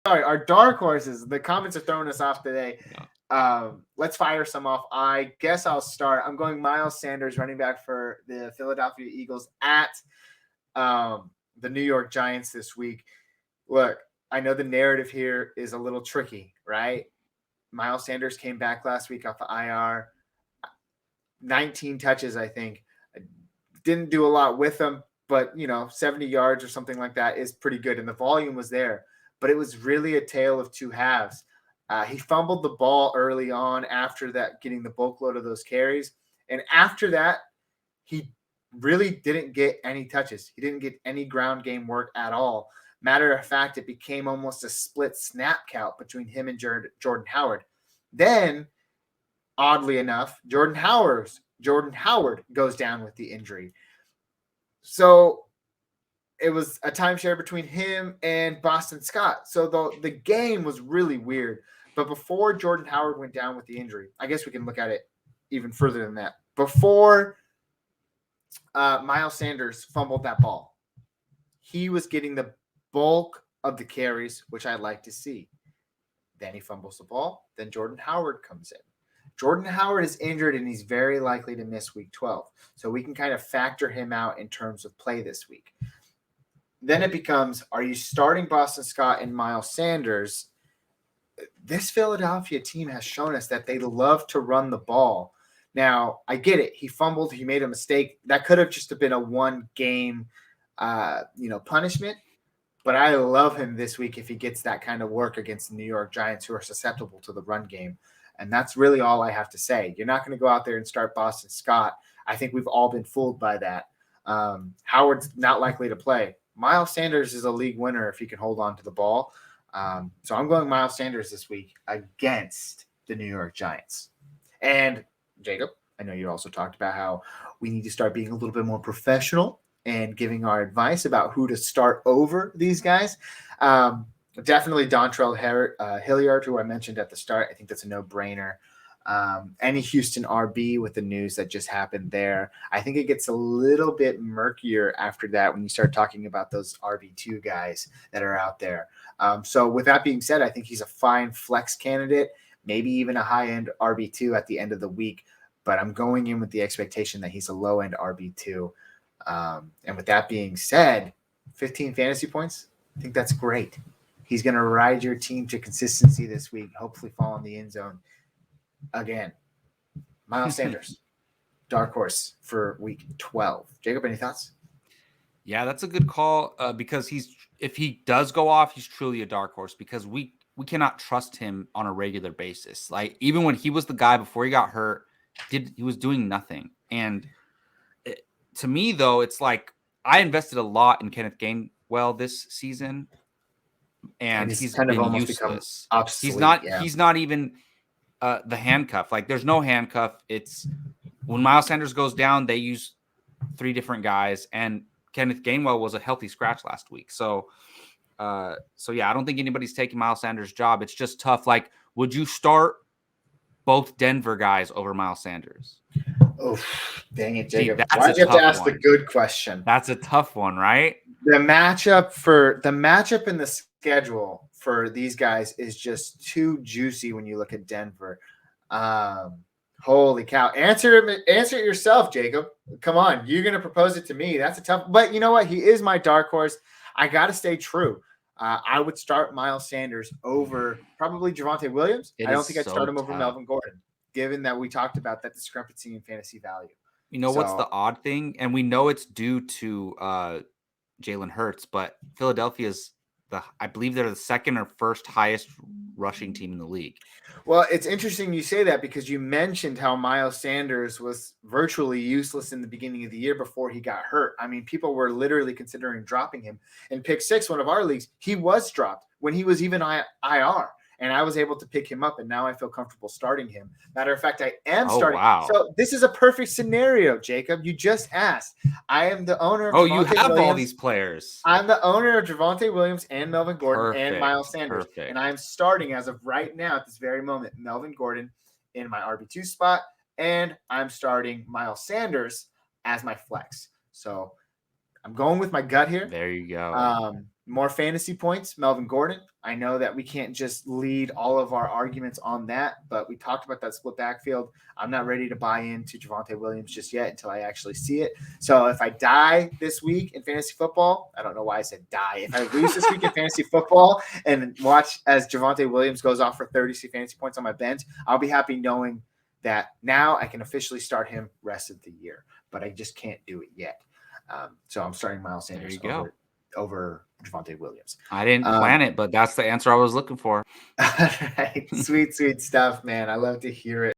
our dark horses. The comments are throwing us off today. Let's fire some off. I guess I'll start. I'm going Miles Sanders, running back for the Philadelphia Eagles at the New York Giants this week. Look, I know the narrative here is a little tricky, right? Miles Sanders came back last week off the IR, 19 touches, I think. Didn't do a lot with them, but 70 yards or something like that is pretty good, and the volume was there. But it was really a tale of two halves. He fumbled the ball early on after that, getting the bulk load of those carries, and after that, he really didn't get any touches. He didn't get any ground game work at all. Matter of fact, it became almost a split snap count between him and Jordan Howard. Then, oddly enough, Jordan Howard goes down with the injury. So it was a timeshare between him and Boston Scott. So the game was really weird. But before Jordan Howard went down with the injury, I guess we can look at it even further than that. Before Miles Sanders fumbled that ball, he was getting the bulk of the carries, which I'd like to see. Then he fumbles the ball. Then Jordan Howard comes in. Jordan Howard is injured, and he's very likely to miss week 12. So we can kind of factor him out in terms of play this week. Then it becomes, are you starting Boston Scott and Miles Sanders? This Philadelphia team has shown us that they love to run the ball. Now, I get it. He fumbled. He made a mistake. That could have just been a one-game, punishment. But I love him this week if he gets that kind of work against the New York Giants, who are susceptible to the run game. And that's really all I have to say. You're not going to go out there and start Boston Scott. I think we've all been fooled by that. Howard's not likely to play. Miles Sanders is a league winner if he can hold on to the ball. So I'm going Miles Sanders this week against the New York Giants. And Jacob, I know you also talked about how we need to start being a little bit more professional and giving our advice about who to start over these guys. Definitely Dontrell Hilliard, who I mentioned at the start. I think that's a no-brainer. Any Houston RB with the news that just happened there. I think it gets a little bit murkier after that when you start talking about those RB2 guys that are out there. So with that being said, I think he's a fine flex candidate, maybe even a high-end RB2 at the end of the week. But I'm going in with the expectation that he's a low-end RB2. And with that being said, 15 fantasy points, I think that's great. He's going to ride your team to consistency this week, hopefully fall in the end zone. Again, Miles Sanders, dark horse for week 12. Jacob, any thoughts? Yeah, that's a good call because if he does go off, he's truly a dark horse because we cannot trust him on a regular basis. Like even when he was the guy before he got hurt, he was doing nothing. And to me, though, it's like I invested a lot in Kenneth Gainwell this season, and he's kind of almost useless. Obsolete, he's not even the handcuff. Like there's no handcuff. It's when Miles Sanders goes down, they use 3 different guys, and Kenneth Gainwell was a healthy scratch last week. So yeah, I don't think anybody's taking Miles Sanders' job. It's just tough. Like, would you start both Denver guys over Miles Sanders? Oh, dang it, Jacob. Why'd you have to ask the good question? That's a tough one, right? The matchup in the schedule for these guys is just too juicy when you look at Denver. Holy cow. Answer it yourself, Jacob. Come on. You're going to propose it to me. That's a tough, but you know what? He is my dark horse. I got to stay true. I would start Miles Sanders over probably Javonte Williams. I don't think I'd start him over Melvin Gordon, given that we talked about that discrepancy in fantasy value. You know what's the odd thing? And we know it's due to Jalen Hurts, but Philadelphia's I believe they're the second or first highest rushing team in the league. Well, it's interesting you say that because you mentioned how Miles Sanders was virtually useless in the beginning of the year before he got hurt. I mean, people were literally considering dropping him. In pick 6, one of our leagues, he was dropped when he was even IR. And I was able to pick him up, and now I feel comfortable starting him. Matter of fact, I am starting. Wow. So this is a perfect scenario, Jacob. You just asked. I am the owner of Javonte you have Williams. All these players. I'm the owner of Javonte Williams and Melvin Gordon and Miles Sanders. Perfect. And I'm starting as of right now at this very moment, Melvin Gordon in my RB2 spot, and I'm starting Miles Sanders as my flex. So I'm going with my gut here. There you go. more fantasy points, Melvin Gordon. I know that we can't just lead all of our arguments on that, but we talked about that split backfield. I'm not ready to buy into Javonte Williams just yet until I actually see it. So if I die this week in fantasy football, I don't know why I said die. If I lose this week in fantasy football and watch as Javonte Williams goes off for 30 fantasy points on my bench, I'll be happy knowing that now I can officially start him rest of the year, but I just can't do it yet. So I'm starting Miles Sanders over Javonte Williams. I didn't plan it, but that's the answer I was looking for. All right. Sweet stuff, man. I love to hear it.